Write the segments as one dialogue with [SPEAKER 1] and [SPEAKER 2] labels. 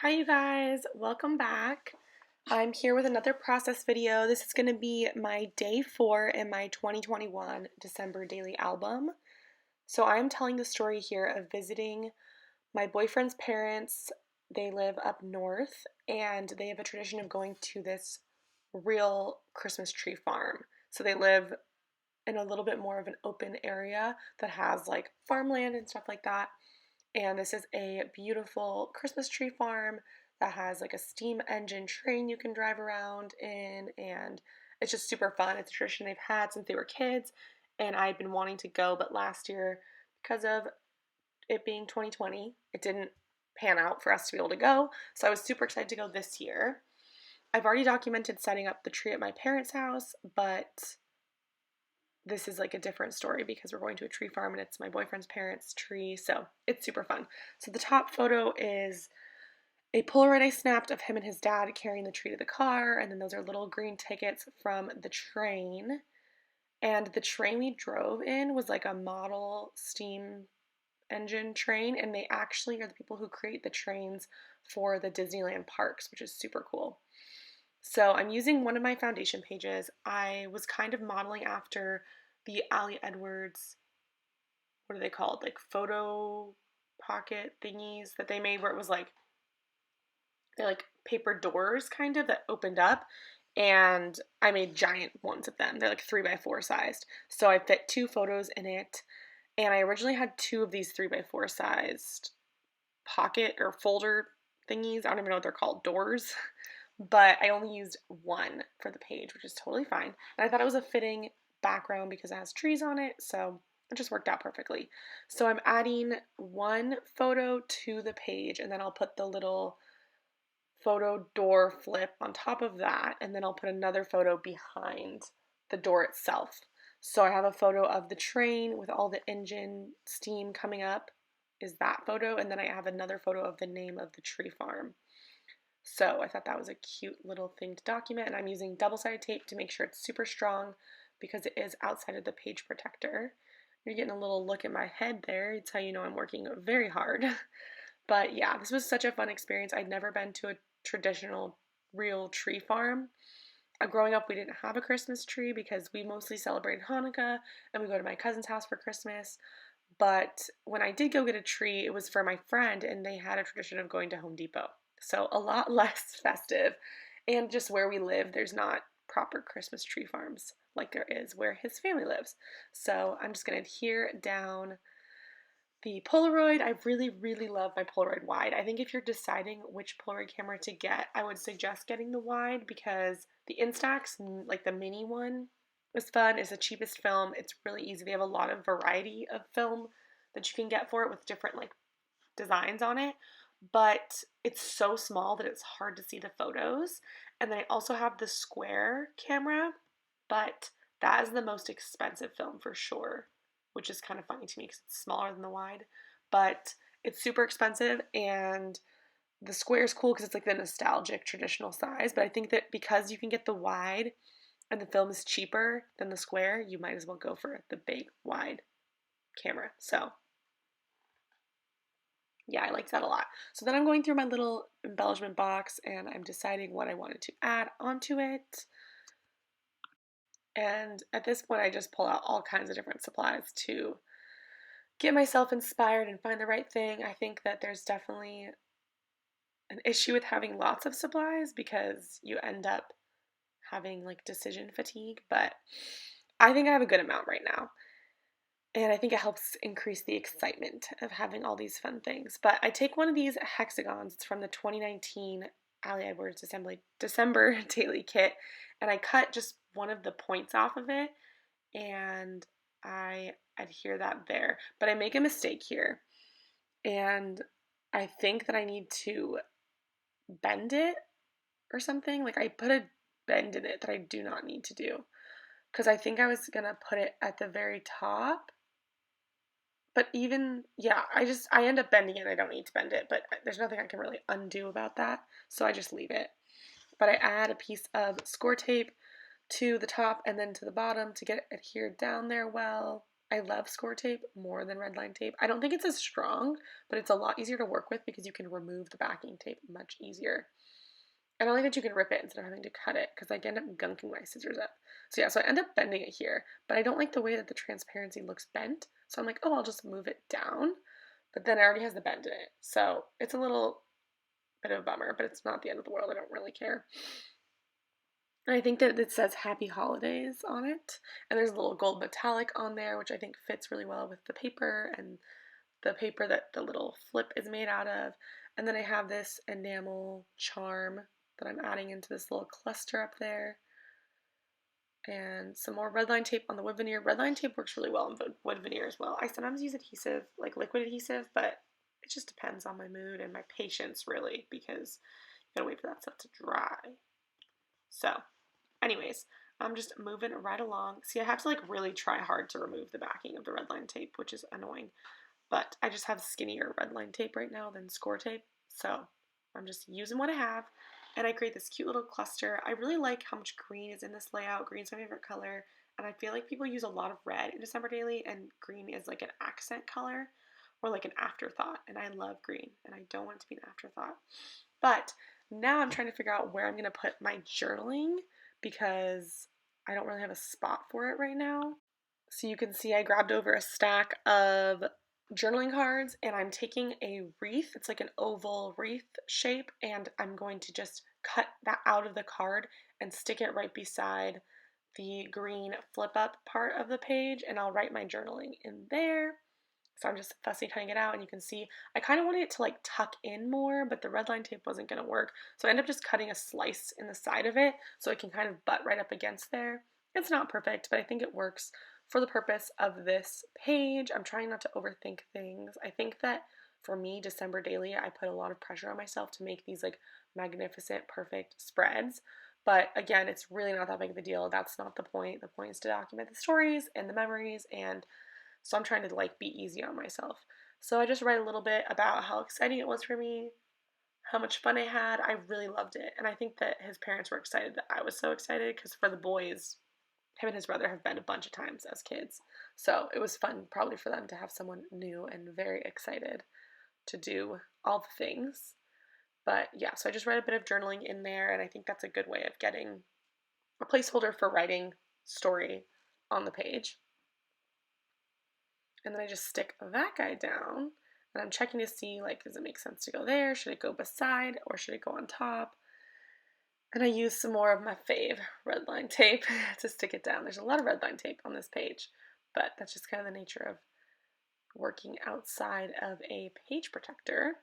[SPEAKER 1] Hi you guys, welcome back. I'm here with another process video. This is going to be my day 4 in my 2021 December daily album. So I'm telling the story here of visiting my boyfriend's parents. They live up north and they have a tradition of going to this real Christmas tree farm. So they live in a little bit more of an open area that has like farmland and stuff like that. And this is a beautiful Christmas tree farm that has like a steam engine train you can drive around in, and it's just super fun. It's a tradition they've had since they were kids, and I'd been wanting to go, but last year, because of it being 2020, it didn't pan out for us to be able to go. So I was super excited to go this year. I've already documented setting up the tree at my parents' house, but this is like a different story because we're going to a tree farm and it's my boyfriend's parents' tree, so it's super fun. So the top photo is a Polaroid I snapped of him and his dad carrying the tree to the car, and then those are little green tickets from the train. And the train we drove in was like a model steam engine train, and they actually are the people who create the trains for the Disneyland parks, which is super cool. So I'm using one of my foundation pages. I was kind of modeling after the Ali Edwards, what are they called? Like photo pocket thingies that they made where it was like, they're like paper doors kind of that opened up. And I made giant ones of them. They're like 3x4 sized. So I fit 2 photos in it. And I originally had 2 of these 3x4 sized pocket or folder thingies. I don't even know what they're called, doors. But I only used one for the page, which is totally fine. And I thought it was a fitting background because it has trees on it, so it just worked out perfectly. So I'm adding one photo to the page, and then I'll put the little photo door flip on top of that, and then I'll put another photo behind the door itself. So I have a photo of the train with all the engine steam coming up, is that photo, and then I have another photo of the name of the tree farm. So I thought that was a cute little thing to document, and I'm using double-sided tape to make sure it's super strong because it is outside of the page protector. You're getting a little look at my head there. It's how you know I'm working very hard. But yeah, this was such a fun experience. I'd never been to a traditional real tree farm. Growing up, we didn't have a Christmas tree because we mostly celebrated Hanukkah and we go to my cousin's house for Christmas. But when I did go get a tree, it was for my friend, and they had a tradition of going to Home Depot. So a lot less festive. And just where we live, there's not proper Christmas tree farms like there is where his family lives. So I'm just going to adhere down the Polaroid. I really, really love my Polaroid wide. I think if you're deciding which Polaroid camera to get, I would suggest getting the wide because the Instax, like the mini one, is fun. It's the cheapest film. It's really easy. They have a lot of variety of film that you can get for it with different like designs on it, but it's so small that it's hard to see the photos. And then I also have the square camera, but that is the most expensive film for sure, which is kind of funny to me because it's smaller than the wide, but it's super expensive. And the square is cool because it's like the nostalgic traditional size, but I think that because you can get the wide and the film is cheaper than the square, you might as well go for the big wide camera. So yeah, I liked that a lot. So then I'm going through my little embellishment box and I'm deciding what I wanted to add onto it. And at this point, I just pull out all kinds of different supplies to get myself inspired and find the right thing. I think that there's definitely an issue with having lots of supplies because you end up having like decision fatigue, but I think I have a good amount right now. And I think it helps increase the excitement of having all these fun things. But I take one of these hexagons, it's from the 2019 Ali Edwards December Daily Kit, and I cut just one of the points off of it, and I adhere that there. But I make a mistake here, and I think that I need to bend it or something. Like I put a bend in it that I do not need to do. Because I think I was going to put it at the very top, but even, yeah, I end up bending it. I don't need to bend it, but there's nothing I can really undo about that. So I just leave it. But I add a piece of score tape to the top and then to the bottom to get it adhered down there well. I love score tape more than red line tape. I don't think it's as strong, but it's a lot easier to work with because you can remove the backing tape much easier. And I like that you can rip it instead of having to cut it because I end up gunking my scissors up. So yeah, so I end up bending it here, but I don't like the way that the transparency looks bent. So I'm like, oh, I'll just move it down. But then it already has the bend in it. So it's a little bit of a bummer, but it's not the end of the world. I don't really care. And I think that it says Happy Holidays on it. And there's a little gold metallic on there, which I think fits really well with the paper and the paper that the little flip is made out of. And then I have this enamel charm that I'm adding into this little cluster up there. And some more red line tape on the wood veneer. Red line tape works really well in wood veneer as well. I sometimes use adhesive, like liquid adhesive, but it just depends on my mood and my patience, really, because you gotta wait for that stuff to dry. So, anyways, I'm just moving right along. See, I have to like really try hard to remove the backing of the red line tape, which is annoying. But I just have skinnier red line tape right now than score tape. So I'm just using what I have. And I create this cute little cluster. I really like how much green is in this layout. Green's my favorite color. And I feel like people use a lot of red in December Daily, and green is like an accent color or like an afterthought. And I love green, and I don't want it to be an afterthought. But now I'm trying to figure out where I'm going to put my journaling because I don't really have a spot for it right now. So you can see I grabbed over a stack of journaling cards and I'm taking a wreath. It's like an oval wreath shape, and I'm going to just cut that out of the card and stick it right beside the green flip up part of the page, and I'll write my journaling in there. So I'm just fussy cutting it out, and you can see I kind of wanted it to like tuck in more, but the red line tape wasn't going to work. So I ended up just cutting a slice in the side of it so it can kind of butt right up against there. It's not perfect, but I think it works for the purpose of this page. I'm trying not to overthink things. I think that for me, December Daily, I put a lot of pressure on myself to make these like magnificent, perfect spreads. But again, it's really not that big of a deal. That's not the point. The point is to document the stories and the memories, and so I'm trying to like be easy on myself. So I just write a little bit about how exciting it was for me, how much fun I had. I really loved it. And I think that his parents were excited that I was so excited because for the boys, him and his brother have been a bunch of times as kids. So it was fun probably for them to have someone new and very excited to do all the things. But yeah, so I just write a bit of journaling in there, and I think that's a good way of getting a placeholder for writing story on the page. And then I just stick that guy down, and I'm checking to see, like, does it make sense to go there? Should it go beside or should it go on top? And I use some more of my fave red line tape to stick it down. There's a lot of red line tape on this page, but that's just kind of the nature of working outside of a page protector.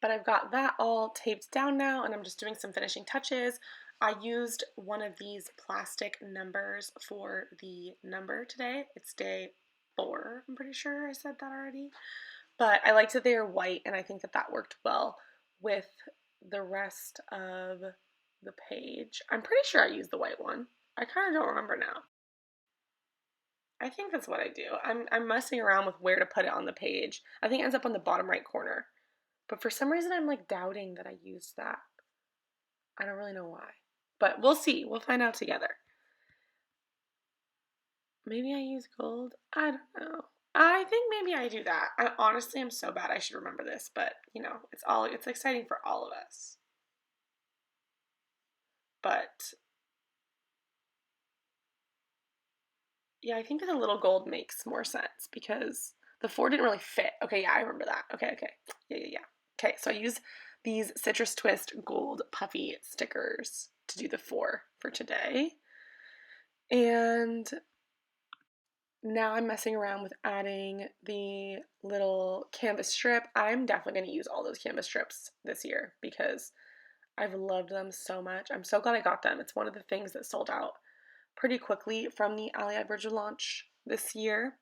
[SPEAKER 1] But I've got that all taped down now, and I'm just doing some finishing touches. I used one of these plastic numbers for the number today. It's day 4, I'm pretty sure I said that already. But I liked that they are white, and I think that that worked well with the rest of the page. I'm pretty sure I used the white one. I kind of don't remember now. I think that's what I do. I'm messing around with where to put it on the page. I think it ends up on the bottom right corner. But for some reason, I'm like doubting that I used that. I don't really know why. But we'll see. We'll find out together. Maybe I use gold. I don't know. I think maybe I do that. I honestly am so bad. I should remember this, but you know, it's exciting for all of us. But yeah, I think that the little gold makes more sense because the 4 didn't really fit. Okay, yeah, I remember that. Okay. Yeah. Okay, so I use these Citrus Twist gold puffy stickers to do the 4 for today. And now I'm messing around with adding the little canvas strip. I'm definitely going to use all those canvas strips this year because I've loved them so much. I'm so glad I got them. It's one of the things that sold out pretty quickly from the Allied Virgin launch this year.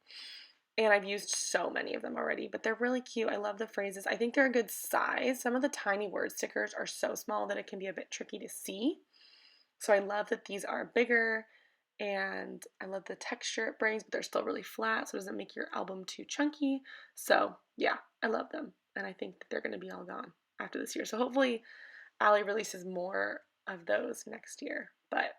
[SPEAKER 1] And I've used so many of them already, but they're really cute. I love the phrases. I think they're a good size. Some of the tiny word stickers are so small that it can be a bit tricky to see. So I love that these are bigger, and I love the texture it brings, but they're still really flat, so it doesn't make your album too chunky. So yeah, I love them, and I think that they're going to be all gone after this year. So hopefully Ally releases more of those next year. But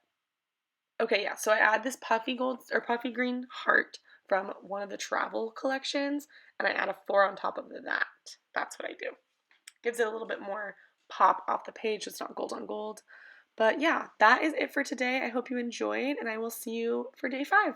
[SPEAKER 1] Okay, yeah, so I add this puffy gold or puffy green heart from one of the travel collections, and I add a 4 on top of that. That's what I do. Gives it a little bit more pop off the page, so it's not gold on gold. But yeah, that is it for today. I hope you enjoyed, and I will see you for day 5.